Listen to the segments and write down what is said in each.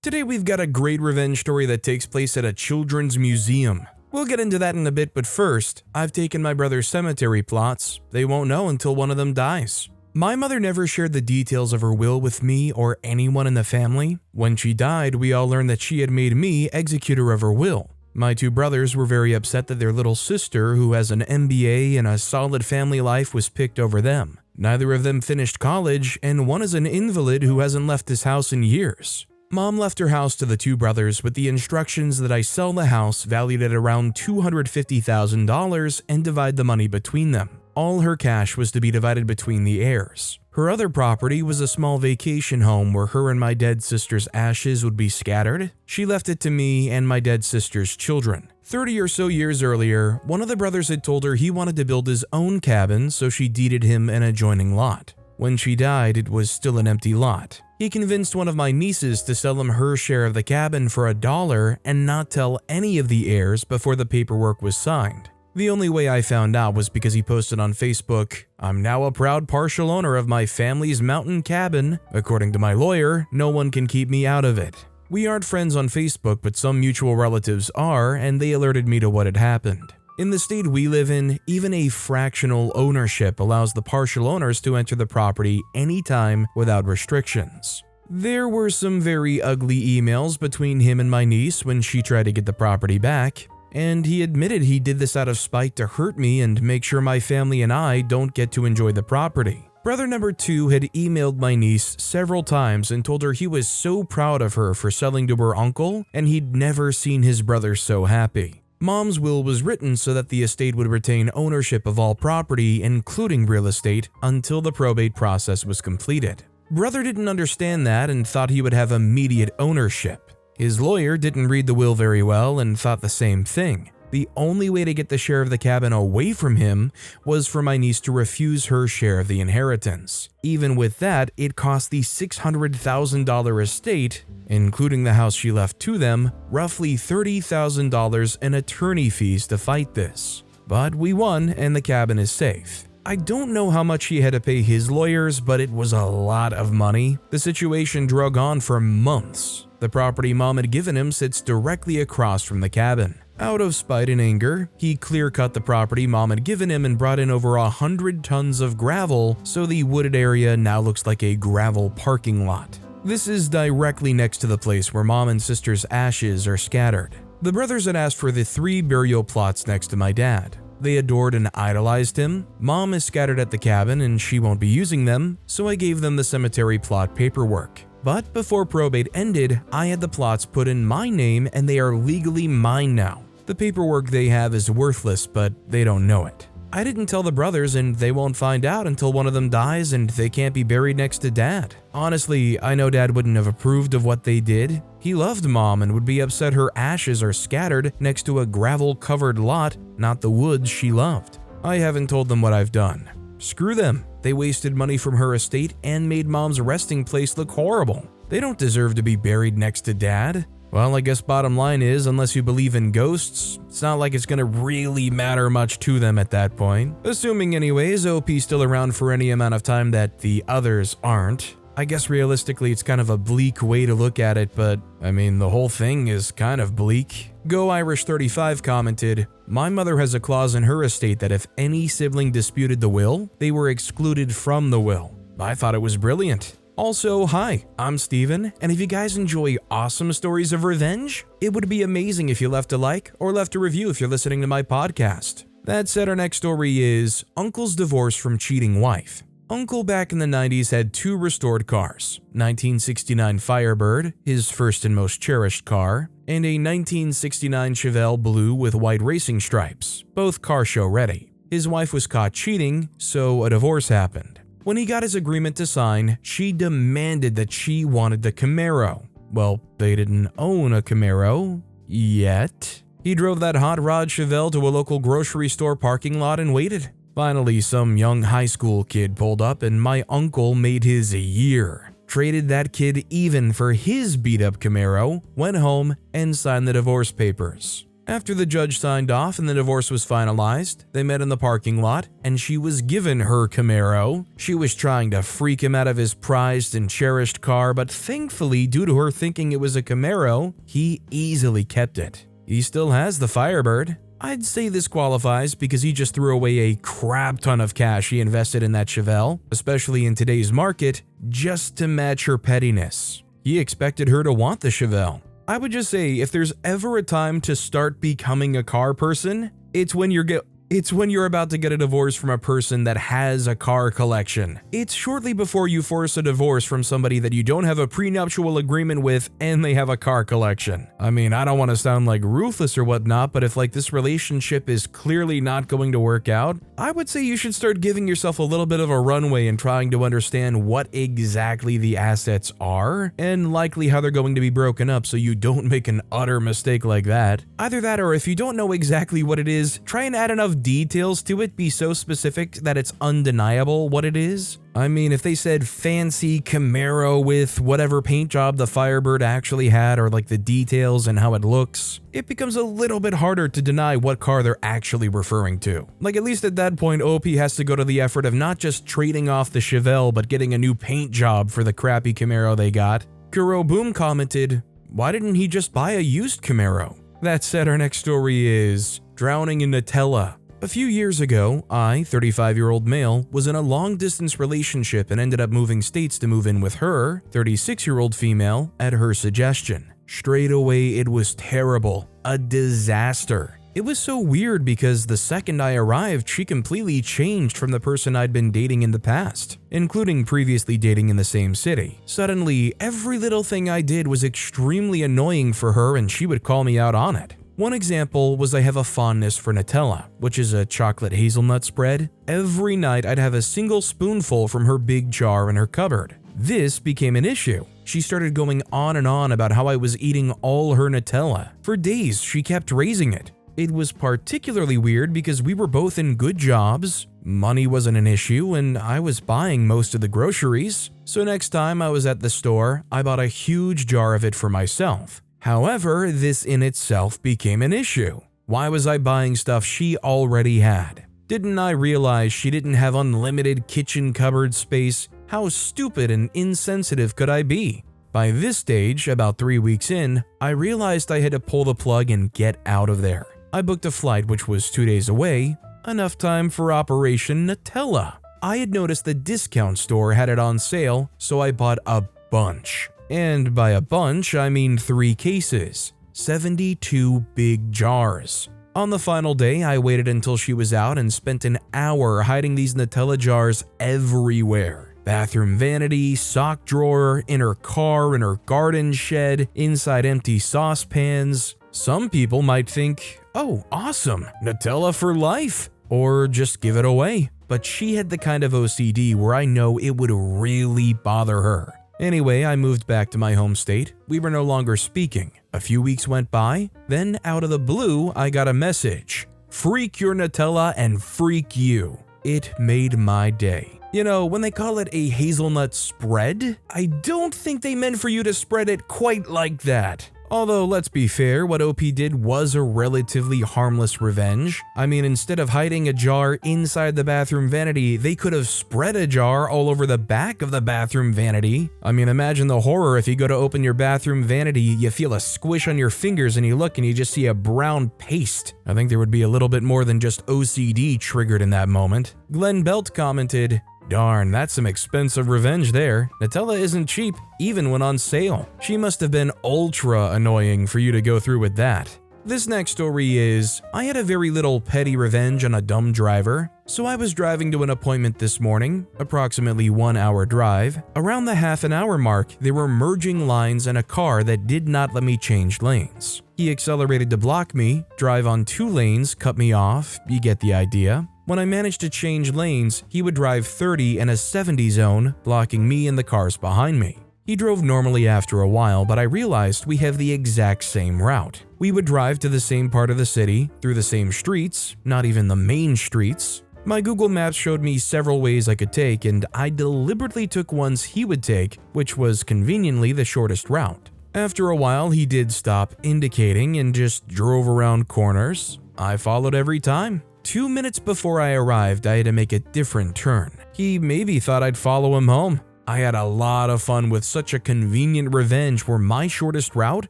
Today we've got a great revenge story that takes place at a children's museum. We'll get into that in a bit, but first, I've taken my brother's cemetery plots. They won't know until one of them dies. My mother never shared the details of her will with me or anyone in the family. When she died, we all learned that she had made me executor of her will. My two brothers were very upset that their little sister, who has an MBA and a solid family life, was picked over them. Neither of them finished college, and one is an invalid who hasn't left this house in years. Mom left her house to the two brothers with the instructions that I sell the house valued at around $250,000 and divide the money between them. All her cash was to be divided between the heirs. Her other property was a small vacation home where her and my dead sister's ashes would be scattered. She left it to me and my dead sister's children. 30 or so years earlier, one of the brothers had told her he wanted to build his own cabin, so she deeded him an adjoining lot. When she died, it was still an empty lot. He convinced one of my nieces to sell him her share of the cabin for $1 and not tell any of the heirs before the paperwork was signed. The only way I found out was because he posted on Facebook, "I'm now a proud partial owner of my family's mountain cabin. According to my lawyer, no one can keep me out of it." We aren't friends on Facebook, but some mutual relatives are, and they alerted me to what had happened. In the state we live in, even a fractional ownership allows the partial owners to enter the property anytime without restrictions. There were some very ugly emails between him and my niece when she tried to get the property back, and he admitted he did this out of spite to hurt me and make sure my family and I don't get to enjoy the property. Brother number 2 had emailed my niece several times and told her he was so proud of her for selling to her uncle and he'd never seen his brother so happy. Mom's will was written so that the estate would retain ownership of all property, including real estate, until the probate process was completed. Brother didn't understand that and thought he would have immediate ownership. His lawyer didn't read the will very well and thought the same thing. The only way to get the share of the cabin away from him was for my niece to refuse her share of the inheritance. Even with that, it cost the $600,000 estate, including the house she left to them, roughly $30,000 in attorney fees to fight this. But we won and the cabin is safe. I don't know how much he had to pay his lawyers, but it was a lot of money. The situation drug on for months. The property Mom had given him sits directly across from the cabin. Out of spite and anger, he clear-cut the property Mom had given him and brought in over 100 tons of gravel, so the wooded area now looks like a gravel parking lot. This is directly next to the place where Mom and sister's ashes are scattered. The brothers had asked for the 3 burial plots next to my dad. They adored and idolized him. Mom is scattered at the cabin and she won't be using them, so I gave them the cemetery plot paperwork. But before probate ended, I had the plots put in my name and they are legally mine now. The paperwork they have is worthless, but they don't know it. I didn't tell the brothers and they won't find out until one of them dies and they can't be buried next to Dad. Honestly, I know Dad wouldn't have approved of what they did. He loved Mom and would be upset her ashes are scattered next to a gravel-covered lot, not the woods she loved. I haven't told them what I've done. Screw them. They wasted money from her estate and made Mom's resting place look horrible. They don't deserve to be buried next to Dad. Well, I guess bottom line is, unless you believe in ghosts, it's not like it's gonna really matter much to them at that point. Assuming anyways, OP's still around for any amount of time that the others aren't. I guess realistically it's kind of a bleak way to look at it, but I mean the whole thing is kind of bleak. GoIrish35 commented, "My mother has a clause in her estate that if any sibling disputed the will, they were excluded from the will. I thought it was brilliant." Also, hi, I'm Steven, and if you guys enjoy awesome stories of revenge, it would be amazing if you left a like or left a review if you're listening to my podcast. That said, our next story is Uncle's Divorce from Cheating Wife. Uncle back in the 90s had 2 restored cars, 1969 Firebird, his first and most cherished car, and a 1969 Chevelle Blue with white racing stripes, both car show ready. His wife was caught cheating, so a divorce happened. When he got his agreement to sign, she demanded that she wanted the Camaro. Well, they didn't own a Camaro yet. He drove that hot rod Chevelle to a local grocery store parking lot and waited. Finally, some young high school kid pulled up and my uncle made his year. Traded that kid even for his beat-up Camaro, went home, and signed the divorce papers. After the judge signed off and the divorce was finalized, they met in the parking lot and she was given her Camaro. She was trying to freak him out of his prized and cherished car, but thankfully, due to her thinking it was a Camaro, he easily kept it. He still has the Firebird. I'd say this qualifies because he just threw away a crap ton of cash he invested in that Chevelle, especially in today's market, just to match her pettiness. He expected her to want the Chevelle. I would just say, if there's ever a time to start becoming a car person, it's when you're about to get a divorce from a person that has a car collection. It's shortly before you force a divorce from somebody that you don't have a prenuptial agreement with and they have a car collection. I mean, I don't want to sound like ruthless or whatnot, but if this relationship is clearly not going to work out, I would say you should start giving yourself a little bit of a runway and trying to understand what exactly the assets are and likely how they're going to be broken up so you don't make an utter mistake like that. Either that, or if you don't know exactly what it is, try and add enough details to it, be so specific that it's undeniable what it is. I mean, if they said fancy Camaro with whatever paint job the Firebird actually had, or the details and how it looks, it becomes a little bit harder to deny what car they're actually referring to. At least at that point, OP has to go to the effort of not just trading off the Chevelle, but getting a new paint job for the crappy Camaro they got. Kuro Boom commented, "Why didn't he just buy a used Camaro?" That said, our next story is drowning in Nutella. A few years ago, I, 35-year-old male, was in a long-distance relationship and ended up moving states to move in with her, 36-year-old female, at her suggestion. Straight away, it was terrible. A disaster. It was so weird because the second I arrived, she completely changed from the person I'd been dating in the past, including previously dating in the same city. Suddenly, every little thing I did was extremely annoying for her and she would call me out on it. One example was I have a fondness for Nutella, which is a chocolate hazelnut spread. Every night I'd have a single spoonful from her big jar in her cupboard. This became an issue. She started going on and on about how I was eating all her Nutella. For days, she kept raising it. It was particularly weird because we were both in good jobs, money wasn't an issue, and I was buying most of the groceries. So next time I was at the store, I bought a huge jar of it for myself. However, this in itself became an issue. Why was I buying stuff she already had? Didn't I realize she didn't have unlimited kitchen cupboard space? How stupid and insensitive could I be? By this stage, about 3 weeks in, I realized I had to pull the plug and get out of there. I booked a flight which was 2 days away, enough time for Operation Nutella. I had noticed the discount store had it on sale, so I bought a bunch. And by a bunch, I mean 3 cases, 72 big jars. On the final day, I waited until she was out and spent an hour hiding these Nutella jars everywhere. Bathroom vanity, sock drawer, in her car, in her garden shed, inside empty saucepans. Some people might think, oh, awesome, Nutella for life, or just give it away. But she had the kind of OCD where I know it would really bother her. Anyway, I moved back to my home state. We were no longer speaking. A few weeks went by, then out of the blue, I got a message. Freak your Nutella and freak you. It made my day. You know, when they call it a hazelnut spread, I don't think they meant for you to spread it quite like that. Although, let's be fair, what OP did was a relatively harmless revenge. I mean, instead of hiding a jar inside the bathroom vanity, they could have spread a jar all over the back of the bathroom vanity. I mean, imagine the horror if you go to open your bathroom vanity, you feel a squish on your fingers and you look and you just see a brown paste. I think there would be a little bit more than just OCD triggered in that moment. Glenn Belt commented, "Darn, that's some expensive revenge there. Nutella isn't cheap, even when on sale. She must have been ultra annoying for you to go through with that." This next story is, I had a very little petty revenge on a dumb driver. So I was driving to an appointment this morning, approximately 1 hour drive. Around the half an hour mark, there were merging lines in a car that did not let me change lanes. He accelerated to block me, drive on 2 lanes, cut me off, you get the idea. When I managed to change lanes, he would drive 30 in a 70 zone, blocking me and the cars behind me. He drove normally after a while, but I realized we have the exact same route. We would drive to the same part of the city, through the same streets, not even the main streets. My Google Maps showed me several ways I could take, and I deliberately took ones he would take, which was conveniently the shortest route. After a while, he did stop indicating and just drove around corners. I followed every time. 2 minutes before I arrived, I had to make a different turn. He maybe thought I'd follow him home. I had a lot of fun with such a convenient revenge where my shortest route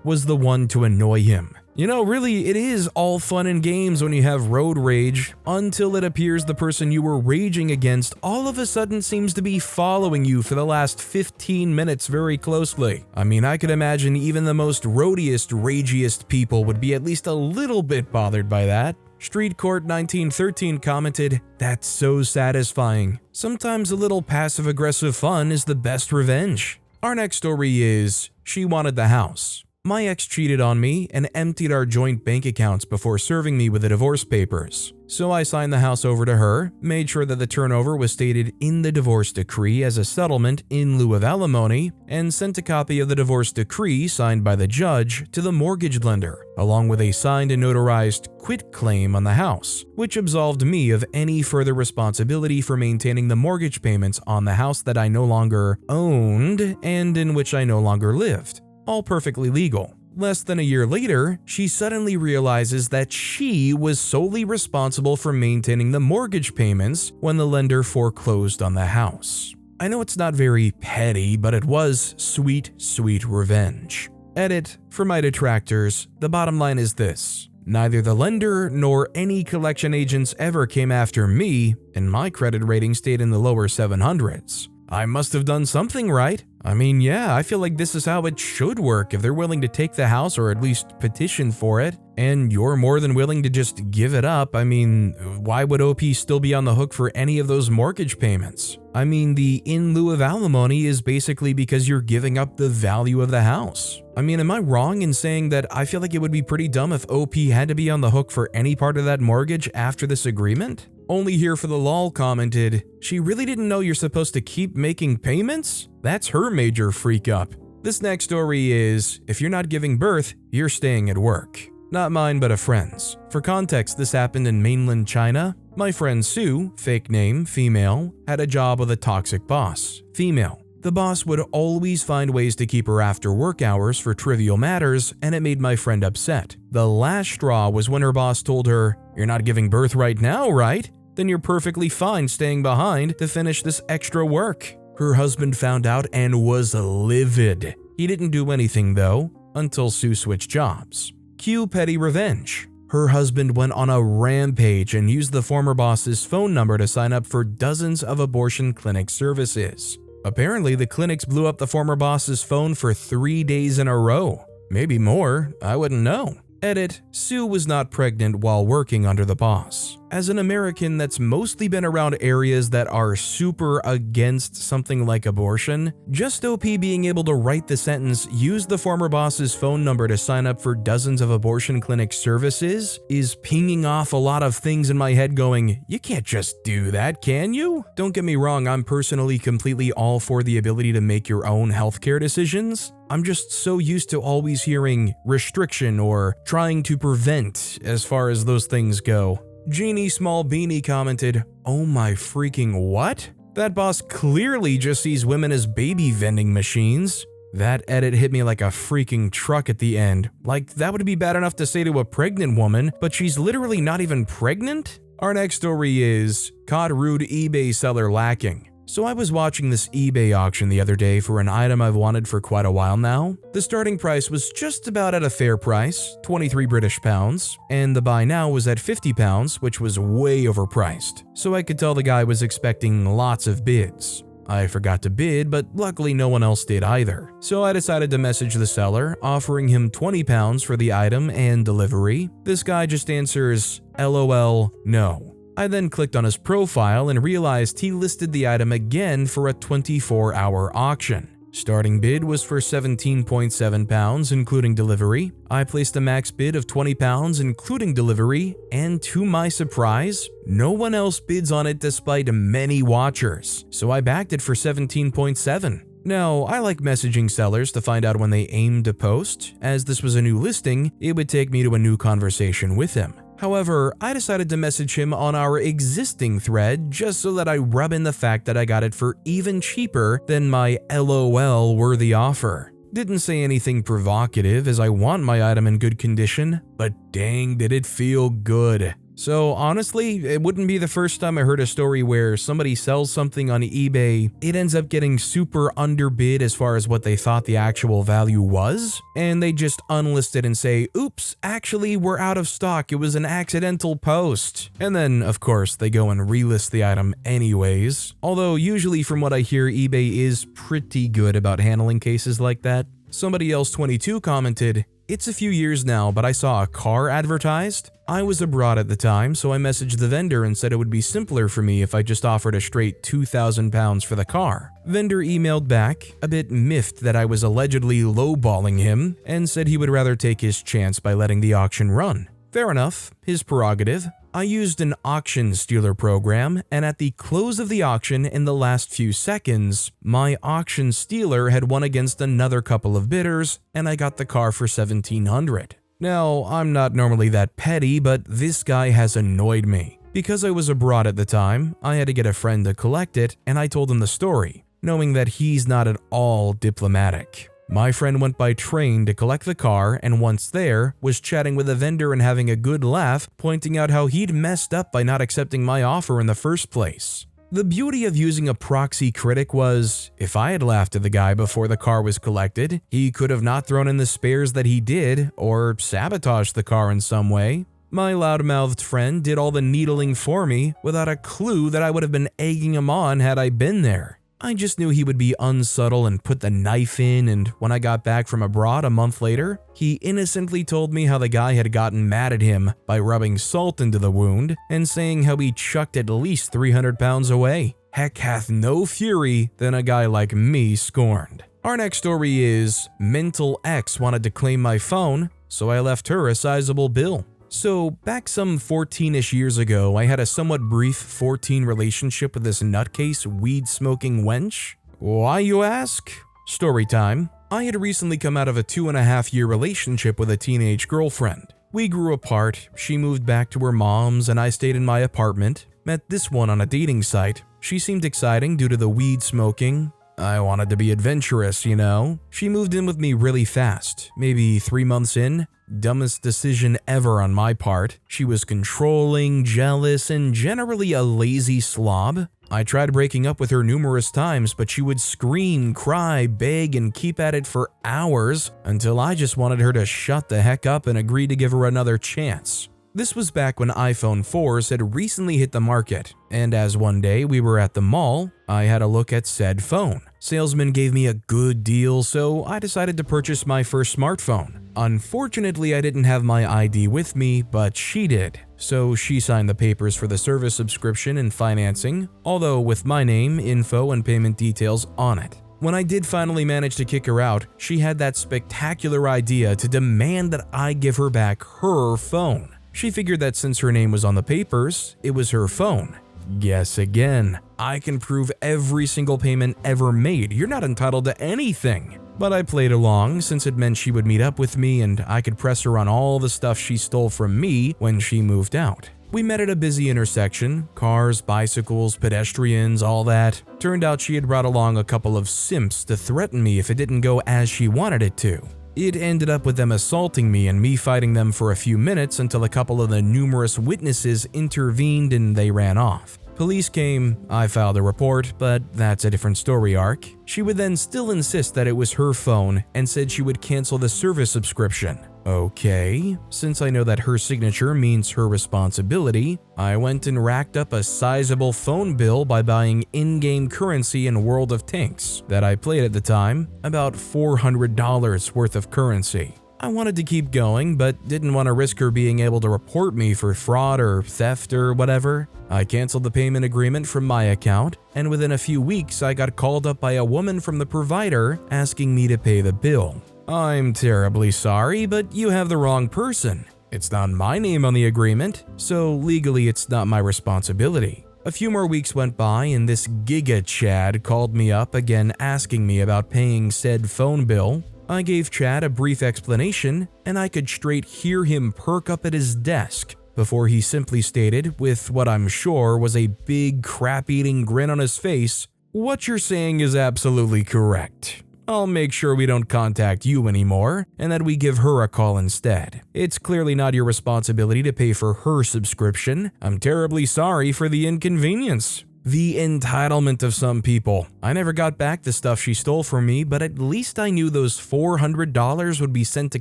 was the one to annoy him. You know, really, it is all fun and games when you have road rage, until it appears the person you were raging against all of a sudden seems to be following you for the last 15 minutes very closely. I mean, I could imagine even the most roadiest, ragiest people would be at least a little bit bothered by that. Street Court 1913 commented, "That's so satisfying. Sometimes a little passive-aggressive fun is the best revenge." Our next story is, she wanted the house. My ex cheated on me and emptied our joint bank accounts before serving me with the divorce papers. So I signed the house over to her, made sure that the turnover was stated in the divorce decree as a settlement in lieu of alimony, and sent a copy of the divorce decree signed by the judge to the mortgage lender, along with a signed and notarized quitclaim on the house, which absolved me of any further responsibility for maintaining the mortgage payments on the house that I no longer owned and in which I no longer lived. All perfectly legal. Less than a year later, she suddenly realizes that she was solely responsible for maintaining the mortgage payments when the lender foreclosed on the house. I know it's not very petty, but it was sweet, sweet revenge. Edit, for my detractors, the bottom line is this. Neither the lender nor any collection agents ever came after me, and my credit rating stayed in the lower 700s. I must have done something right. I mean, yeah, I feel like this is how it should work if they're willing to take the house or at least petition for it, and you're more than willing to just give it up. I mean, why would OP still be on the hook for any of those mortgage payments? I mean, the in lieu of alimony is basically because you're giving up the value of the house. I mean, am I wrong in saying that I feel like it would be pretty dumb if OP had to be on the hook for any part of that mortgage after this agreement? Only Here for the Lol commented, "She really didn't know you're supposed to keep making payments? That's her major freak up." This next story is, if you're not giving birth, you're staying at work. Not mine, but a friend's. For context, this happened in mainland China. My friend Sue, fake name, female, had a job with a toxic boss, female. The boss would always find ways to keep her after work hours for trivial matters, and it made my friend upset. The last straw was when her boss told her, "You're not giving birth right now, right? Then you're perfectly fine staying behind to finish this extra work." Her husband found out and was livid. He didn't do anything though, until Sue switched jobs. Cue petty revenge. Her husband went on a rampage and used the former boss's phone number to sign up for dozens of abortion clinic services. Apparently, the clinics blew up the former boss's phone for 3 days in a row. Maybe more, I wouldn't know. Edit, Sue was not pregnant while working under the boss. As an American that's mostly been around areas that are super against something like abortion, just OP being able to write the sentence, "use the former boss's phone number to sign up for dozens of abortion clinic services," is pinging off a lot of things in my head going, you can't just do that, can you? Don't get me wrong, I'm personally completely all for the ability to make your own healthcare decisions. I'm just so used to always hearing restriction or trying to prevent as far as those things go. Jeannie Small Beanie commented, "Oh my freaking what? That boss clearly just sees women as baby vending machines." That edit hit me like a freaking truck at the end. Like, that would be bad enough to say to a pregnant woman, but she's literally not even pregnant? Our next story is, caught rude eBay seller lacking. So I was watching this eBay auction the other day for an item I've wanted for quite a while now. The starting price was just about at a fair price, 23 British pounds, and the buy now was at 50 pounds, which was way overpriced. So I could tell the guy was expecting lots of bids. I forgot to bid, but luckily no one else did either. So I decided to message the seller, offering him 20 pounds for the item and delivery. This guy just answers, "LOL, no." I then clicked on his profile and realized he listed the item again for a 24-hour auction. Starting bid was for 17.7 pounds including delivery. I placed a max bid of 20 pounds including delivery, and to my surprise, no one else bids on it despite many watchers, so I backed it for 17.7. Now, I like messaging sellers to find out when they aim to post. As this was a new listing, it would take me to a new conversation with him. However, I decided to message him on our existing thread just so that I rub in the fact that I got it for even cheaper than my LOL-worthy offer. Didn't say anything provocative as I want my item in good condition, but dang did it feel good. So honestly, it wouldn't be the first time I heard a story where somebody sells something on eBay, it ends up getting super underbid as far as what they thought the actual value was, and they just unlist it and say, oops, actually we're out of stock, it was an accidental post. And then, of course, they go and relist the item anyways, although usually from what I hear, eBay is pretty good about handling cases like that. Somebody else 22 commented, it's a few years now, but I saw a car advertised. I was abroad at the time, so I messaged the vendor and said it would be simpler for me if I just offered a straight £2,000 for the car. Vendor emailed back, a bit miffed that I was allegedly lowballing him, and said he would rather take his chance by letting the auction run. Fair enough, his prerogative. I used an auction stealer program, and at the close of the auction in the last few seconds, my auction stealer had won against another couple of bidders, and I got the car for $1,700. Now, I'm not normally that petty, but this guy has annoyed me. Because I was abroad at the time, I had to get a friend to collect it, and I told him the story, knowing that he's not at all diplomatic. My friend went by train to collect the car, and once there, was chatting with the vendor and having a good laugh, pointing out how he'd messed up by not accepting my offer in the first place. The beauty of using a proxy critic was, if I had laughed at the guy before the car was collected, he could have not thrown in the spares that he did, or sabotaged the car in some way. My loudmouthed friend did all the needling for me without a clue that I would have been egging him on had I been there. I just knew he would be unsubtle and put the knife in, and when I got back from abroad a month later, he innocently told me how the guy had gotten mad at him by rubbing salt into the wound and saying how he chucked at least 300 pounds away. Heck hath no fury than a guy like me scorned. Our next story is, Mental X wanted to claim my phone, so I left her a sizable bill. So, back some 14-ish years ago, I had a somewhat brief 14 relationship with this nutcase weed-smoking wench. Why, you ask? Storytime. I had recently come out of a 2.5-year relationship with a teenage girlfriend. We grew apart, she moved back to her mom's, and I stayed in my apartment. Met this one on a dating site. She seemed exciting due to the weed smoking. I wanted to be adventurous, you know? She moved in with me really fast, maybe 3 months in. Dumbest decision ever on my part. She was controlling, jealous, and generally a lazy slob. I tried breaking up with her numerous times, but she would scream, cry, beg, and keep at it for hours until I just wanted her to shut the heck up and agree to give her another chance. This was back when iPhone 4s had recently hit the market, and as one day we were at the mall, I had a look at said phone. Salesman gave me a good deal, so I decided to purchase my first smartphone. Unfortunately, I didn't have my ID with me, but she did. So she signed the papers for the service subscription and financing, although with my name, info, and payment details on it. When I did finally manage to kick her out, she had that spectacular idea to demand that I give her back her phone. She figured that since her name was on the papers, it was her phone. Guess again. I can prove every single payment ever made. You're not entitled to anything. But I played along since it meant she would meet up with me and I could press her on all the stuff she stole from me when she moved out. We met at a busy intersection, cars, bicycles, pedestrians, all that. Turned out she had brought along a couple of simps to threaten me if it didn't go as she wanted it to. It ended up with them assaulting me and me fighting them for a few minutes until a couple of the numerous witnesses intervened and they ran off. Police came, I filed a report, but that's a different story arc. She would then still insist that it was her phone and said she would cancel the service subscription. Okay, since I know that her signature means her responsibility, I went and racked up a sizable phone bill by buying in-game currency in World of Tanks that I played at the time, about $400 worth of currency. I wanted to keep going, but didn't want to risk her being able to report me for fraud or theft or whatever. I canceled the payment agreement from my account, and within a few weeks I got called up by a woman from the provider asking me to pay the bill. I'm terribly sorry, but you have the wrong person. It's not my name on the agreement, so legally it's not my responsibility. A few more weeks went by and this Giga Chad called me up again asking me about paying said phone bill. I gave Chad a brief explanation and I could straight hear him perk up at his desk before he simply stated, with what I'm sure was a big crap-eating grin on his face, "What you're saying is absolutely correct. I'll make sure we don't contact you anymore and that we give her a call instead. It's clearly not your responsibility to pay for her subscription. I'm terribly sorry for the inconvenience." The entitlement of some people. I never got back the stuff she stole from me, but at least I knew those $400 would be sent to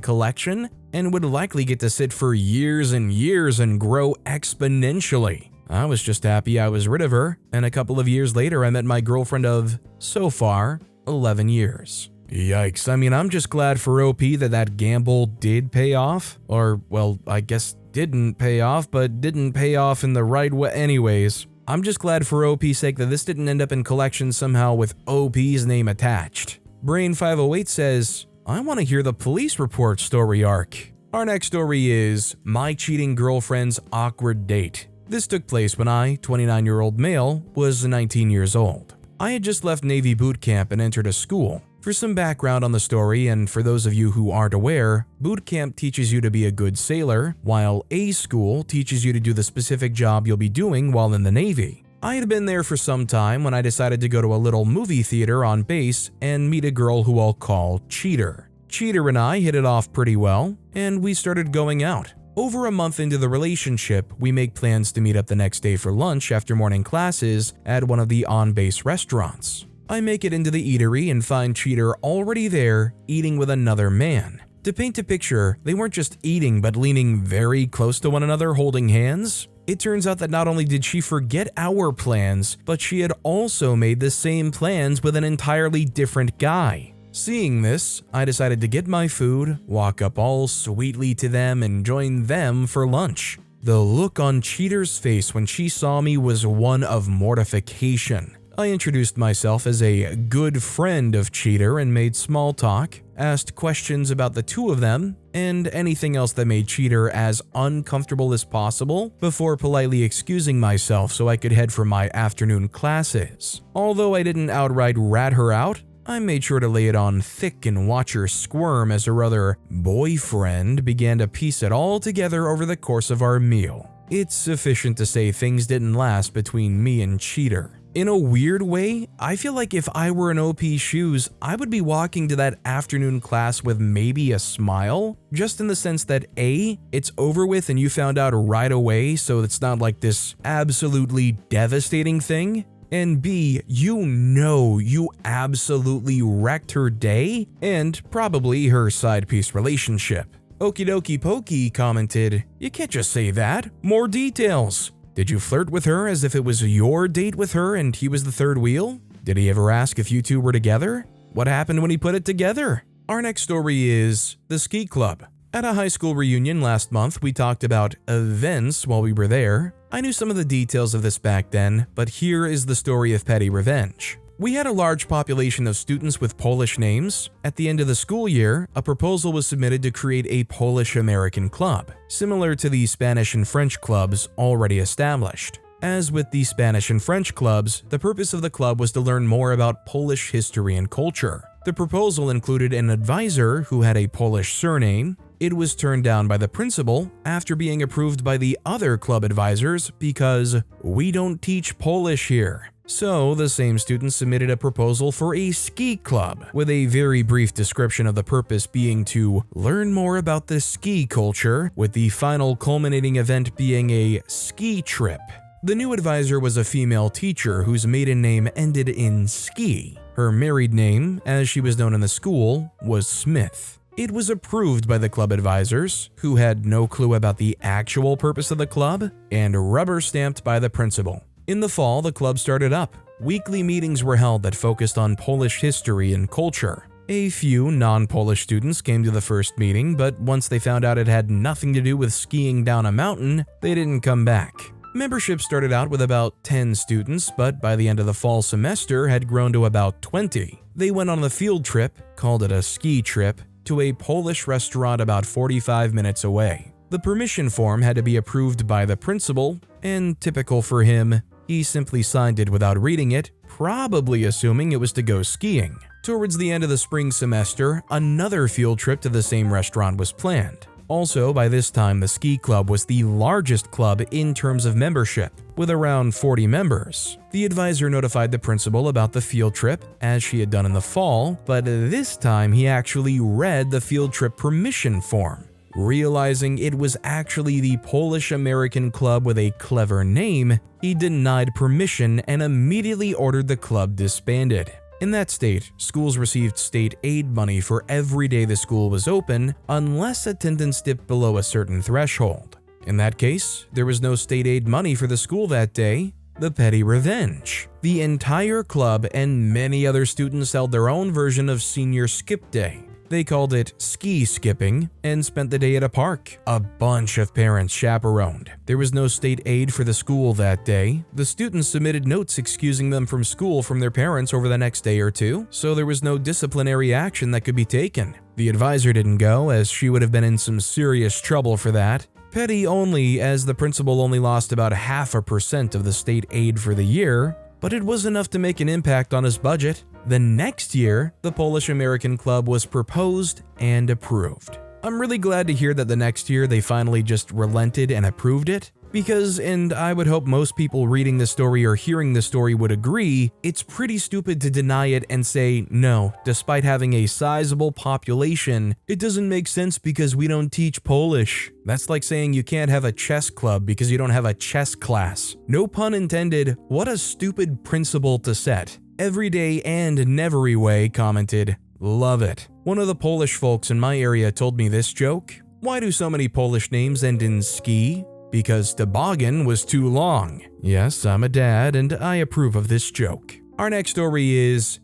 collection and would likely get to sit for years and years and grow exponentially. I was just happy I was rid of her, and a couple of years later I met my girlfriend of, so far, 11 years. Yikes, I mean, I'm just glad for OP that gamble did pay off. Or, well, I guess didn't pay off, but didn't pay off in the right way anyways. I'm just glad for OP's sake that this didn't end up in collection somehow with OP's name attached. Brain508 says, "I want to hear the police report story arc." Our next story is My Cheating Girlfriend's Awkward Date. This took place when I, 29-year-old male, was 19 years old. I had just left Navy boot camp and entered a school. For some background on the story, and for those of you who aren't aware, boot camp teaches you to be a good sailor, while A school teaches you to do the specific job you'll be doing while in the Navy. I had been there for some time when I decided to go to a little movie theater on base and meet a girl who I'll call Cheater. Cheater and I hit it off pretty well, and we started going out. Over a month into the relationship, we make plans to meet up the next day for lunch after morning classes at one of the on-base restaurants. I make it into the eatery and find Cheater already there, eating with another man. To paint a picture, they weren't just eating but leaning very close to one another holding hands. It turns out that not only did she forget our plans, but she had also made the same plans with an entirely different guy. Seeing this, I decided to get my food, walk up all sweetly to them, and join them for lunch. The look on Cheater's face when she saw me was one of mortification. I introduced myself as a good friend of Cheater and made small talk, asked questions about the two of them, and anything else that made Cheater as uncomfortable as possible before politely excusing myself so I could head for my afternoon classes. Although I didn't outright rat her out, I made sure to lay it on thick and watch her squirm as her other boyfriend began to piece it all together over the course of our meal. It's sufficient to say things didn't last between me and Cheater. In a weird way, I feel like if I were in OP's shoes, I would be walking to that afternoon class with maybe a smile, just in the sense that A, it's over with and you found out right away, so it's not like this absolutely devastating thing, and B, you absolutely wrecked her day and probably her side piece relationship. Okie dokie pokey commented, "You can't just say that, more details. Did you flirt with her as if it was your date with her and he was the third wheel? Did he ever ask if you two were together? What happened when he put it together?" Our next story is the Ski Club. At a high school reunion last month, we talked about events while we were there. I knew some of the details of this back then, but here is the story of petty revenge. We had a large population of students with Polish names. At the end of the school year, a proposal was submitted to create a Polish-American club, similar to the Spanish and French clubs already established. As with the Spanish and French clubs, the purpose of the club was to learn more about Polish history and culture. The proposal included an advisor who had a Polish surname. It was turned down by the principal after being approved by the other club advisors because we don't teach Polish here. So, the same students submitted a proposal for a ski club, with a very brief description of the purpose being to learn more about the ski culture, with the final culminating event being a ski trip. The new advisor was a female teacher whose maiden name ended in ski. Her married name, as she was known in the school, was Smith. It was approved by the club advisors, who had no clue about the actual purpose of the club, and rubber-stamped by the principal. In the fall, the club started up. Weekly meetings were held that focused on Polish history and culture. A few non-Polish students came to the first meeting, but once they found out it had nothing to do with skiing down a mountain, they didn't come back. Membership started out with about 10 students, but by the end of the fall semester had grown to about 20. They went on a field trip, called it a ski trip, to a Polish restaurant about 45 minutes away. The permission form had to be approved by the principal, and typical for him, he simply signed it without reading it, probably assuming it was to go skiing. Towards the end of the spring semester, another field trip to the same restaurant was planned. Also, by this time, the ski club was the largest club in terms of membership, with around 40 members. The advisor notified the principal about the field trip, as she had done in the fall, but this time he actually read the field trip permission form. Realizing it was actually the Polish-American club with a clever name, he denied permission and immediately ordered the club disbanded. In that state, schools received state aid money for every day the school was open, unless attendance dipped below a certain threshold. In that case, there was no state aid money for the school that day. The petty revenge. The entire club and many other students held their own version of senior skip day. They called it ski skipping and spent the day at a park. A bunch of parents chaperoned. There was no state aid for the school that day. The students submitted notes excusing them from school from their parents over the next day or two, so there was no disciplinary action that could be taken. The advisor didn't go, as she would have been in some serious trouble for that. Petty only, as the principal only lost about 0.5% of the state aid for the year, but it was enough to make an impact on his budget. The next year, the Polish-American Club was proposed and approved. I'm really glad to hear that the next year they finally just relented and approved it, because, and I would hope most people reading this story or hearing this story would agree, it's pretty stupid to deny it and say, no, despite having a sizable population, it doesn't make sense because we don't teach Polish. That's like saying you can't have a chess club because you don't have a chess class. No pun intended, what a stupid principle to set. Everyday and Neveryway commented, "Love it." One of the Polish folks in my area told me this joke. Why do so many Polish names end in ski? Because toboggan was too long. Yes, I'm a dad and I approve of this joke. Our next story is,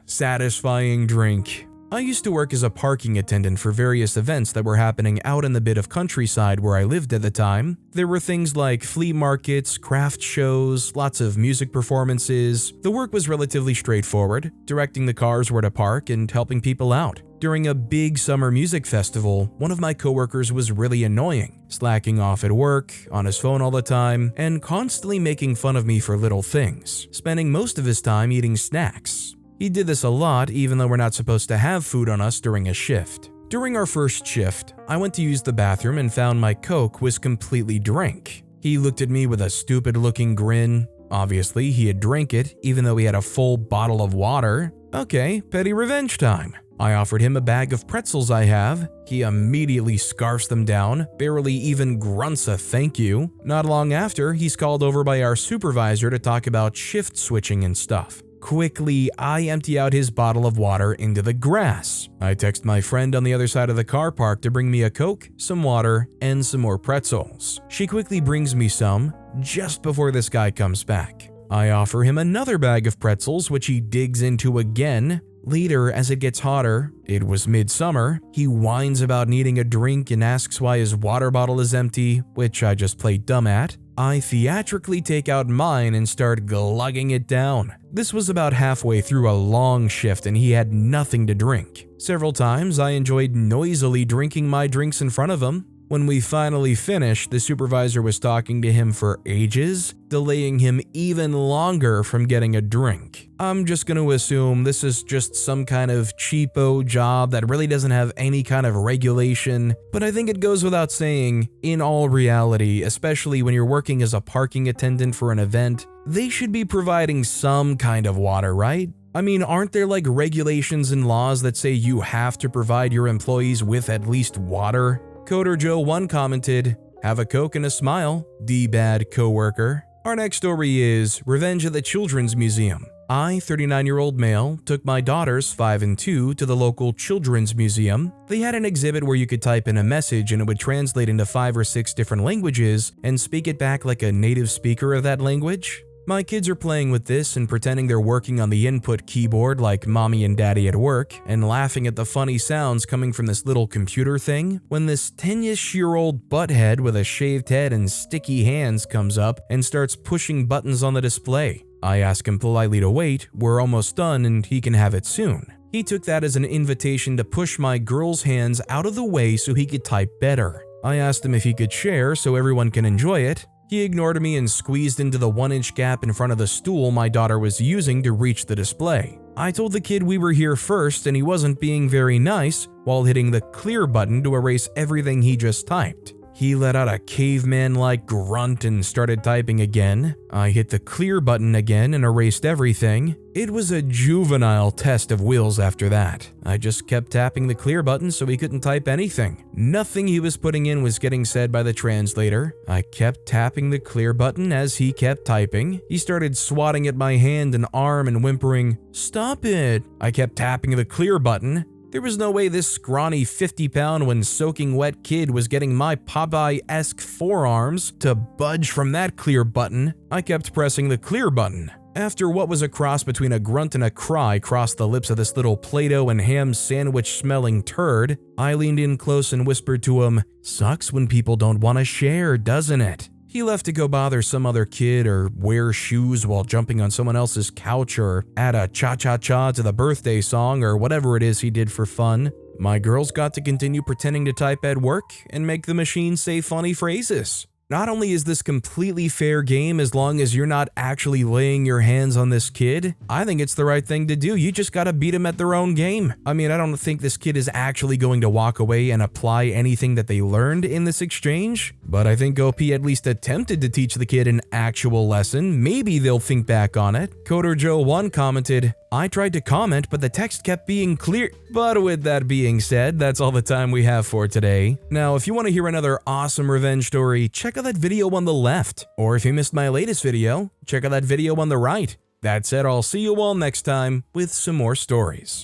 satisfying drink. I used to work as a parking attendant for various events that were happening out in the bit of countryside where I lived at the time. There were things like flea markets, craft shows, lots of music performances. The work was relatively straightforward, directing the cars where to park and helping people out. During a big summer music festival, one of my coworkers was really annoying, slacking off at work, on his phone all the time, and constantly making fun of me for little things, spending most of his time eating snacks. He did this a lot even though we're not supposed to have food on us during a shift. During our first shift, I went to use the bathroom and found my Coke was completely drank. He looked at me with a stupid-looking grin. Obviously, he had drank it even though he had a full bottle of water. Okay, petty revenge time. I offered him a bag of pretzels I have. He immediately scarfs them down, barely even grunts a thank you. Not long after, he's called over by our supervisor to talk about shift switching and stuff. Quickly, I empty out his bottle of water into the grass. I text my friend on the other side of the car park to bring me a Coke, some water, and some more pretzels. She quickly brings me some, just before this guy comes back. I offer him another bag of pretzels, which he digs into again. Later, as it gets hotter, it was midsummer, he whines about needing a drink and asks why his water bottle is empty, which I just played dumb at. I theatrically take out mine and start glugging it down. This was about halfway through a long shift and he had nothing to drink. Several times I enjoyed noisily drinking my drinks in front of him. When we finally finished, the supervisor was talking to him for ages, delaying him even longer from getting a drink. I'm just going to assume this is just some kind of cheapo job that really doesn't have any kind of regulation, but I think it goes without saying, in all reality, especially when you're working as a parking attendant for an event, they should be providing some kind of water, right? I mean, aren't there like regulations and laws that say you have to provide your employees with at least water? Coder Joe 1 commented, "Have a Coke and a smile, D-bad coworker." Our next story is Revenge at the Children's Museum. I, 39-year-old male, took my daughters, 5 and 2, to the local children's museum. They had an exhibit where you could type in a message and it would translate into 5 or 6 different languages and speak it back like a native speaker of that language. My kids are playing with this and pretending they're working on the input keyboard like mommy and daddy at work, and laughing at the funny sounds coming from this little computer thing, when this 10-ish-year-old butthead with a shaved head and sticky hands comes up and starts pushing buttons on the display. I ask him politely to wait, we're almost done and he can have it soon. He took that as an invitation to push my girl's hands out of the way so he could type better. I asked him if he could share so everyone can enjoy it. He ignored me and squeezed into the 1-inch gap in front of the stool my daughter was using to reach the display. I told the kid we were here first and he wasn't being very nice while hitting the clear button to erase everything he just typed. He let out a caveman-like grunt and started typing again. I hit the clear button again and erased everything. It was a juvenile test of wills after that. I just kept tapping the clear button so he couldn't type anything. Nothing he was putting in was getting said by the translator. I kept tapping the clear button as he kept typing. He started swatting at my hand and arm and whimpering, "Stop it!" I kept tapping the clear button. There was no way this scrawny 50-pound when soaking wet kid was getting my Popeye-esque forearms to budge from that clear button. I kept pressing the clear button. After what was a cross between a grunt and a cry crossed the lips of this little Play-Doh and ham sandwich-smelling turd, I leaned in close and whispered to him, "Sucks when people don't want to share, doesn't it?" He left to go bother some other kid or wear shoes while jumping on someone else's couch or add a cha-cha-cha to the birthday song or whatever it is he did for fun. My girls got to continue pretending to type at work and make the machine say funny phrases. Not only is this completely fair game as long as you're not actually laying your hands on this kid, I think it's the right thing to do. You just gotta beat them at their own game. I mean, I don't think this kid is actually going to walk away and apply anything that they learned in this exchange, but I think OP at least attempted to teach the kid an actual lesson. Maybe they'll think back on it. Coder Joe 1 commented, "I tried to comment, but the text kept being clear." But with that being said, that's all the time we have for today. Now, if you want to hear another awesome revenge story, check out that video on the left. Or if you missed my latest video, check out that video on the right. That said, I'll see you all next time with some more stories.